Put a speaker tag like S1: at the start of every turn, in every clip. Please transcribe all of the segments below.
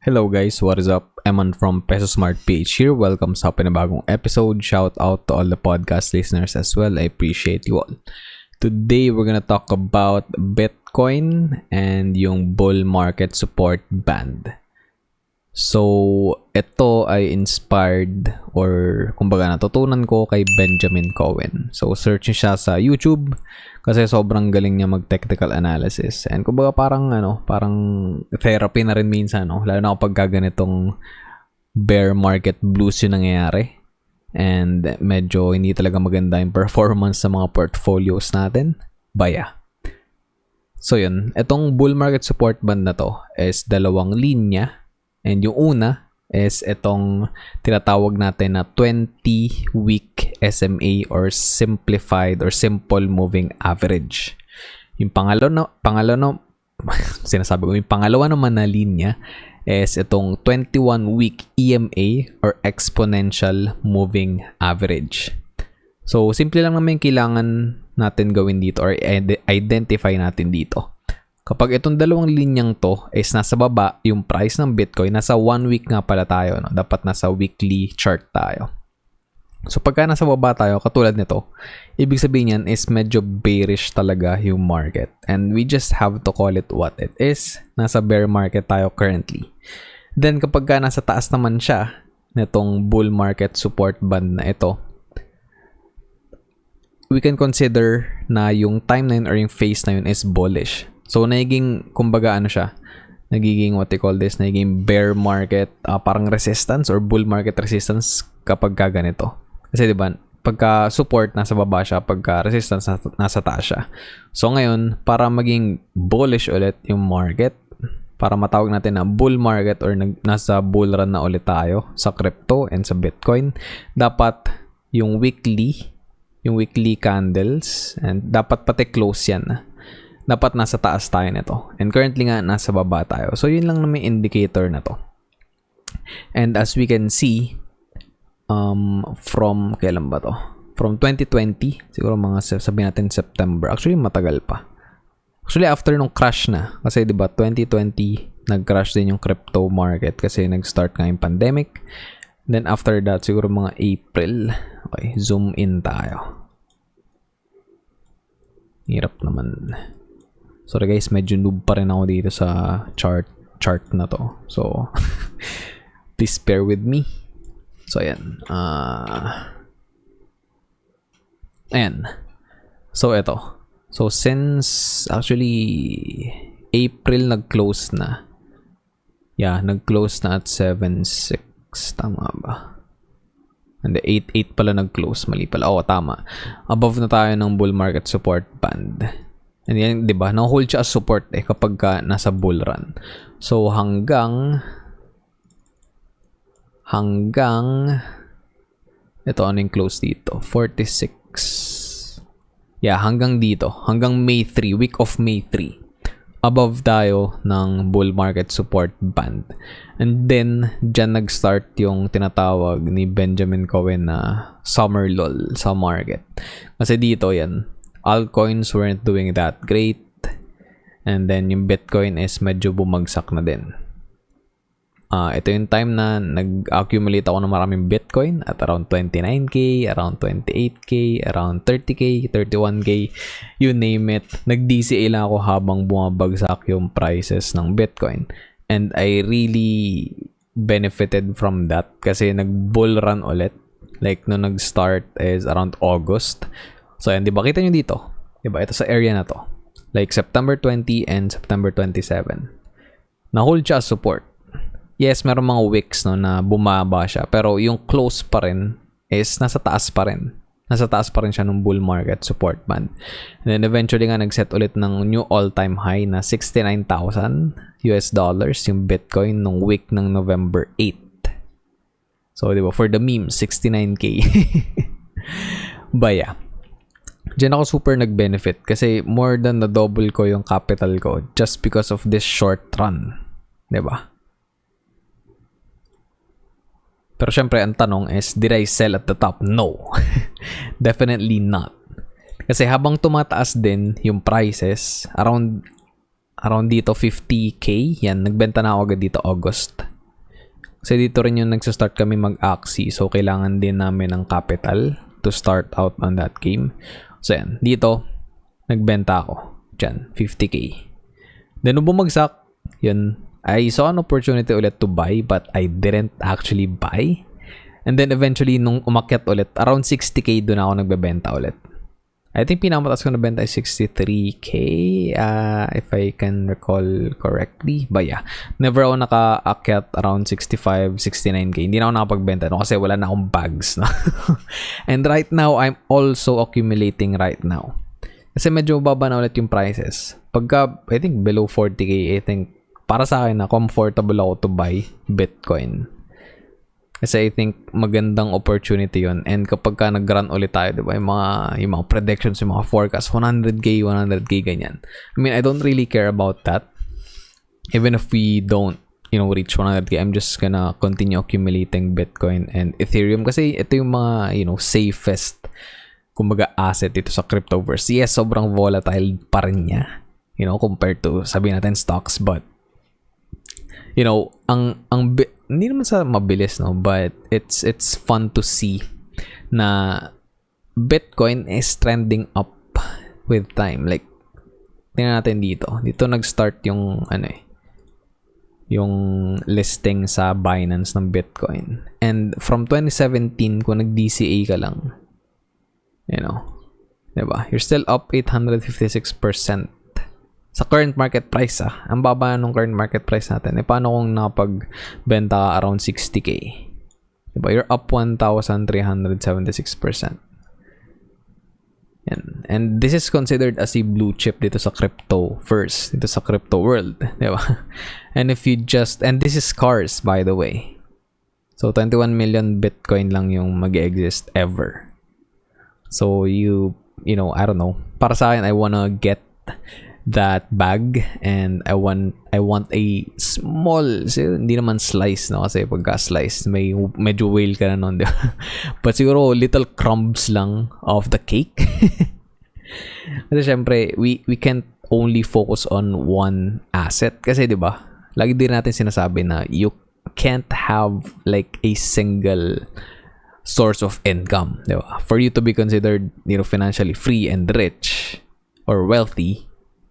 S1: Hello guys, what is up? Eman from Peso Smart PH here. Welcome sa pinabagong episode. Shout out to all the podcast listeners as well. I appreciate you all. Today we're gonna talk about Bitcoin and yung bull market support band. So, ito ay inspired or kumbaga natutunan ko kay Benjamin Cohen. So, search niyo siya sa YouTube kasi sobrang galing niya mag-technical analysis. And kumbaga parang therapy na rin minsan, no? Lalo na kapag ganitong bear market blues yung nangyayari. And medyo hindi talaga maganda yung performance sa mga portfolios natin. Baya. So, yun. Itong bull market support band na to is dalawang linya. And yung una is itong tinatawag natin na 20-week SMA or simplified or simple moving average. Yung yung pangalawa naman na linya is itong 21-week EMA or exponential moving average. So, simple lang naman yung kailangan natin gawin dito or identify natin dito. Kapag itong dalawang linyang to is nasa baba, yung price ng Bitcoin, nasa 1 week nga pala tayo. No? Dapat nasa weekly chart tayo. So pagka nasa baba tayo, katulad nito, ibig sabihin yan is medyo bearish talaga yung market. And we just have to call it what it is. Nasa bear market tayo currently. Then kapag ka nasa taas naman siya, nitong bull market support band na ito, we can consider na yung time na yun or yung phase na yun is bullish. So, nagiging, kumbaga siya, nagiging what they call this, nagiging bear market, parang resistance or bull market resistance kapag ganito. Kasi diba, pagka support, nasa baba siya, pagka resistance, nasa taas siya. So, ngayon, para maging bullish ulit yung market, para matawag natin na bull market or nasa bull run na ulit tayo sa crypto and sa Bitcoin, dapat yung weekly candles, and dapat pati close yan, dapat nasa taas tayo nito. And currently nga, nasa baba tayo. So, yun lang na may indicator na to. And as we can see, from, kailan ba to? From 2020, siguro mga sabihin natin September. Actually, matagal pa. Actually, after nung crash na. Kasi, di ba, 2020, nag-crash din yung crypto market kasi nag-start nga yung pandemic. Then, after that, siguro mga April. Okay, zoom in tayo. Hirap naman. Sorry guys, medyo noob pa rin ako dito sa chart na to. So, please bear with me. So, ayan. Ayan. So, ito. So, since actually April nag-close na. Yeah, nag-close na at 7.6. Tama ba? Hindi, 8.8 pala nag-close. Mali pala. Oo, tama. Above na tayo ng bull market support band. And yan, 'di ba? Na-hold siya as support kapag nasa bull run. So hanggang ito ano yung close dito? 46. Yeah, hanggang dito, hanggang May 3, week of May 3. Above tayo ng bull market support band. And then diyan nag-start yung tinatawag ni Benjamin Cohen na summer lull sa market. Kasi dito yan, altcoins weren't doing that great. And then, yung Bitcoin is medyo bumagsak na din. Ito yung time na nag-accumulate ako ng maraming Bitcoin at around 29K, around 28K, around 30K, 31K, you name it. Nag-DCA lang ako habang bumabagsak yung prices ng Bitcoin. And I really benefited from that kasi nag-bull run ulit. Like, no nag-start is around August. So, yan, diba? Kita nyo dito. Diba? Ito sa area na to. Like, September 20 and September 27. Na-hold siya as support. Yes, meron mga wicks, no, na bumaba siya. Pero yung close pa rin is nasa taas pa rin. Nasa taas pa rin siya ng bull market support band. And then, eventually nga, nag-set ulit ng new all-time high na $69,000 yung Bitcoin nung week ng November 8. So, diba? For the meme, 69K. But yeah. Diyan ako super nag-benefit kasi more than na double ko yung capital ko just because of this short run. Diba? Pero syempre, ang tanong is, did I sell at the top? No. Definitely not. Kasi habang tumataas din yung prices, around dito 50K, yan, nagbenta na ako agad dito August. Kasi dito rin yung nagsastart kami mag-axi. So, kailangan din namin ng capital to start out on that game. So, yan. Dito, nagbenta ako. Diyan, 50k. Then, nung bumagsak, yun, I saw an opportunity ulit to buy but I didn't actually buy. And then, eventually, nung umakyat ulit, around 60k doon ako nagbebenta ulit. I think pinamataas ko na benta ay 63k if I can recall correctly. But yeah, never ako nakaakyat around 65, 69k. Hindi na ako nakapagbenta no? Kasi wala na akong bags. No? And right now, I'm also accumulating right now. Kasi medyo baba na ulit yung prices. Pagka, I think below 40k, I think para sa akin na comfortable ako to buy Bitcoin. Kasi I think magandang opportunity yun. And kapag ka nag-run ulit tayo, diba? Yung mga predictions, yung mga forecast, 100k, ganyan. I mean, I don't really care about that. Even if we don't, reach 100k, I'm just gonna continue accumulating Bitcoin and Ethereum. Kasi ito yung mga, safest, kumbaga, asset dito sa cryptoverse. Yes, sobrang volatile pa rin niya, compared to, sabihin natin, stocks. But, hindi naman sa mabilis, no, but it's fun to see na Bitcoin is trending up with time. Like, tingnan natin dito. Dito nag-start yung yung listing sa Binance ng Bitcoin. And from 2017, kung nag-DCA ka lang, diba? You're still up 856%. Sa current market price, ang baba nung current market price natin. Paano kung napagbenta ka around 60k? Diba? You're up 1,376%. And this is considered as a blue chip dito sa crypto first. Dito sa crypto world. Diba? And if you and this is scarce, by the way. So, 21 million Bitcoin lang yung mag-exist ever. So, I don't know. Para sa akin, I wanna get that bag and I want a small, hindi naman slice, no, kasi pagka slice medyo whale ka na nun, diba? But siguro little crumbs lang of the cake. Kasi syempre we can't only focus on one asset kasi, diba, lagi din natin sinasabi na you can't have like a single source of income, diba? For you to be considered, financially free and rich or wealthy,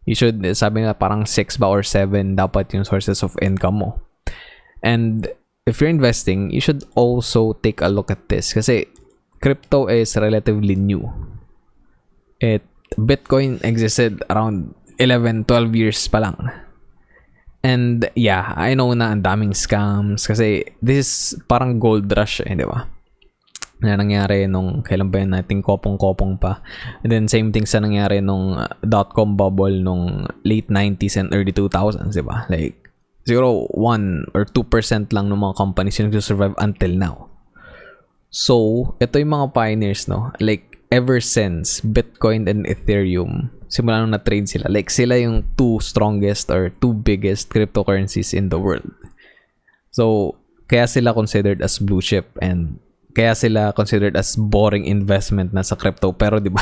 S1: you should, sabi nga parang 6 ba or 7 dapat yung sources of income mo. And if you're investing, you should also take a look at this kasi crypto is relatively new. Bitcoin existed around 11-12 years pa lang. And yeah, I know na ang daming scams kasi this is parang gold rush, di ba? Na nangyari nung kailan ba yun nating kopong-kopong pa. And then same thing sa nangyari nung dot-com bubble nung late 90s and early 2000s, diba? Like, siguro 1 or 2% lang ng mga companies yung nag-survive until now. So, ito yung mga pioneers, no? Like, ever since Bitcoin and Ethereum, simula nung na-trade sila, like, sila yung 2 strongest or 2 biggest cryptocurrencies in the world. So, kaya sila considered as blue chip and kaya sila considered as boring investment na sa crypto. Pero diba,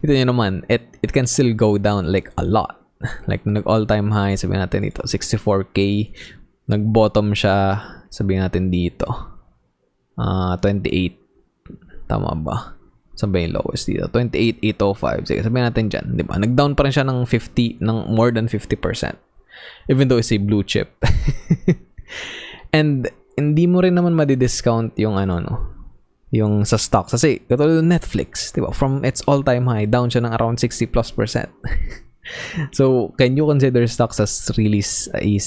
S1: kita nyo naman, it can still go down like a lot. Like, nag-all-time high, sabihin natin dito, 64k. Nag-bottom siya, sabihin natin dito, 28. Tama ba? Sabihin lowest dito, 28,805. Sige, sabihin natin dyan, diba? Nag-down pa rin siya ng more than 50%. Even though it's a blue chip. And hindi mo rin naman madi-discount yung yung sa stocks. Kasi, katulad ng Netflix, diba? From its all-time high, down siya ng around 60+%. So, can you consider stocks as really a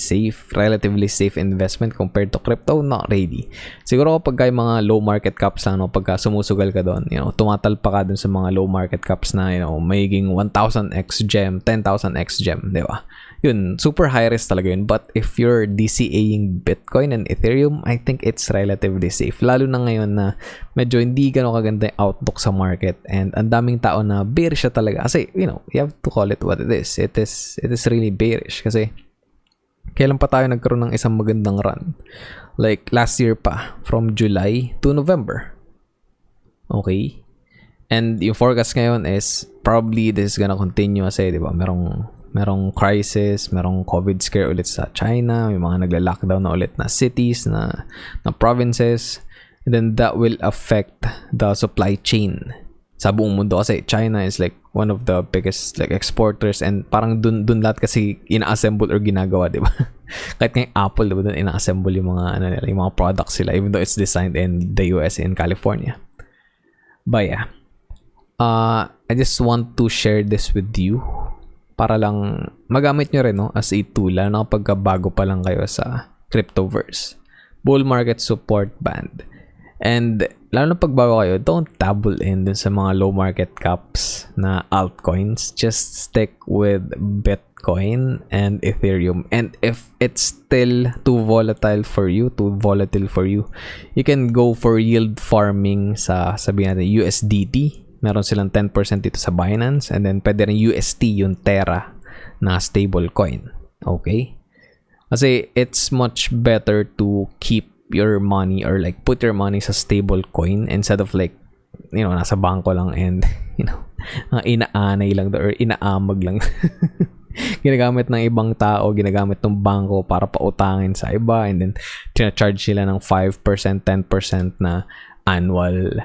S1: relatively safe investment compared to crypto? Not really. Siguro kapag yung mga low market caps lang, pagka sumusugal ka doon, tumatalpa ka doon sa mga low market caps na, mayiging 1,000x gem, 10,000x gem, diba? Yun, super high risk talaga yun. But if you're DCAing Bitcoin and Ethereum, I think it's relatively safe. Lalo na ngayon na medyo hindi gano'ng kaganda yung outlook sa market. And ang daming tao na bearish siya talaga. Kasi, you have to call it what it is. It is really bearish. Kasi, kailan pa tayo nagkaroon ng isang magandang run? Like, last year pa. From July to November. Okay? And yung forecast ngayon is probably this is gonna continue kasi, di ba? Merong crisis, merong COVID scare ulit sa China, may mga nagla-lockdown na ulit na cities, na provinces. And then that will affect the supply chain sa buong mundo kasi China is like one of the biggest like exporters, and parang dun lahat kasi ina-assemble or ginagawa, di ba? Kahit nga yung Apple, di ba, dun ina-assemble yung mga yung mga products sila, even though it's designed in the US, in California. But yeah, I just want to share this with you para lang magamit nyo rin, no, as a tool, lalo na kapag bago pa lang kayo sa cryptoverse. Bull market support band. And lalo na pag bago kayo, don't dabble in dun sa mga low market caps na altcoins. Just stick with Bitcoin and Ethereum. And if it's still too volatile for you, you can go for yield farming sa, sabihin natin, USDT. Meron silang 10% dito sa Binance, and then pwede rin UST, yung Terra na stable coin. Okay? Kasi it's much better to keep your money or like put your money sa stable coin instead of like, you know, nasa bangko lang and, you know, inaanay lang or inaamag lang. Ginagamit ng ibang tao, ginagamit ng bangko para pautangin sa iba, and then tina-charge sila ng 5%, 10% na annual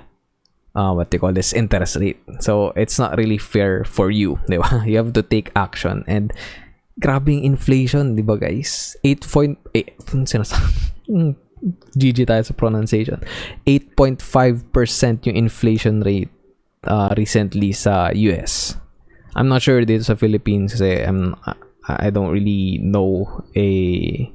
S1: what they call this interest rate. So it's not really fair for you, di ba? You have to take action. And grabing inflation, di ba guys? 8.8 GG tayo sa pronunciation. 8.5% yung inflation rate recently sa US. I'm not sure dito sa Philippines kasi I don't really know a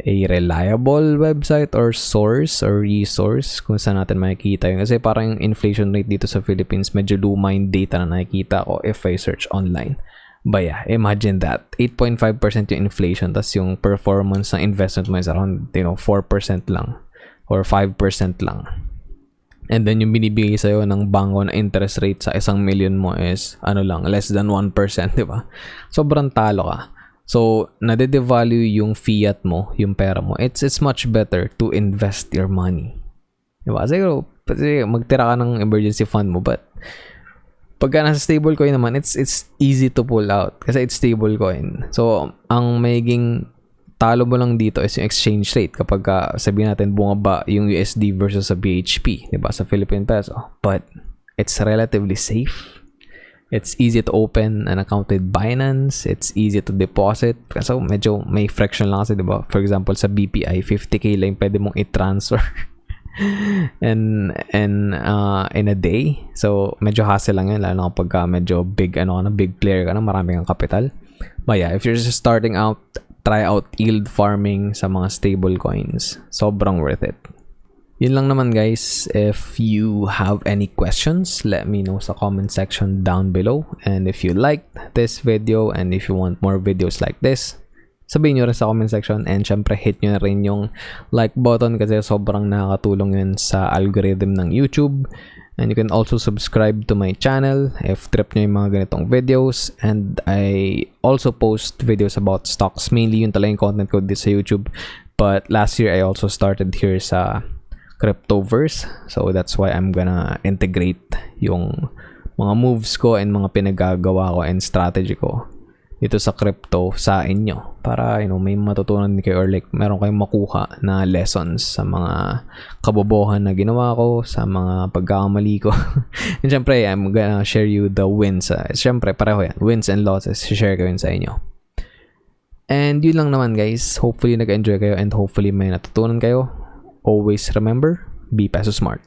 S1: reliable website or source or resource kung saan natin makikita yun. Kasi parang yung inflation rate dito sa Philippines, medyo luma yung data na nakikita ko if I search online. But yeah, imagine that. 8.5% yung inflation, tas yung performance ng investment mo is around, 4% lang or 5% lang. And then yung binibigay sa'yo ng bangko na interest rate sa 1 million mo is less than 1%, di ba? Sobrang talo ka. So, nade-devalue yung fiat mo, yung pera mo. It's much better to invest your money. Diba? Kasi magtira ka ng emergency fund mo, but pagka nasa stable coin naman, it's easy to pull out kasi it's stable coin. So, ang magiging talo mo lang dito is yung exchange rate kapag sabihin natin bumaba yung USD versus sa BHP, diba? Sa Philippine Peso. But it's relatively safe. It's easy to open an account with Binance. It's easy to deposit. Kasi medyo may friction lang kasi, diba? For example, sa BPI, 50k lang pwede mong i-transfer in a day. So, medyo hassle lang yun, lalo na kapag medyo big player ka na, marami kang capital. But yeah, if you're just starting out, try out yield farming sa mga stable coins. Sobrang worth it. Yun lang naman guys. If you have any questions, let me know sa comment section down below. And if you liked this video and if you want more videos like this, sabihin nyo rin sa comment section. And syempre hit nyo rin yung like button kasi sobrang nakakatulong yun sa algorithm ng YouTube. And you can also subscribe to my channel if trip nyo yung mga ganitong videos. And I also post videos about stocks. Mainly yun talaga yung content ko dito sa YouTube. But last year I also started here sa cryptoverse, so that's why I'm gonna integrate yung mga moves ko and mga pinagagawa ko and strategy ko dito sa crypto sa inyo para may matutunan kayo or like meron kayong makuha na lessons sa mga kabobohan na ginawa ko, sa mga pagkakamali ko. And syempre I'm gonna share you the wins. Syempre pareho yan, wins and losses, share ko yun sa inyo. And yun lang naman guys, hopefully nag-enjoy kayo and hopefully may natutunan kayo. Always remember, be Peso smart.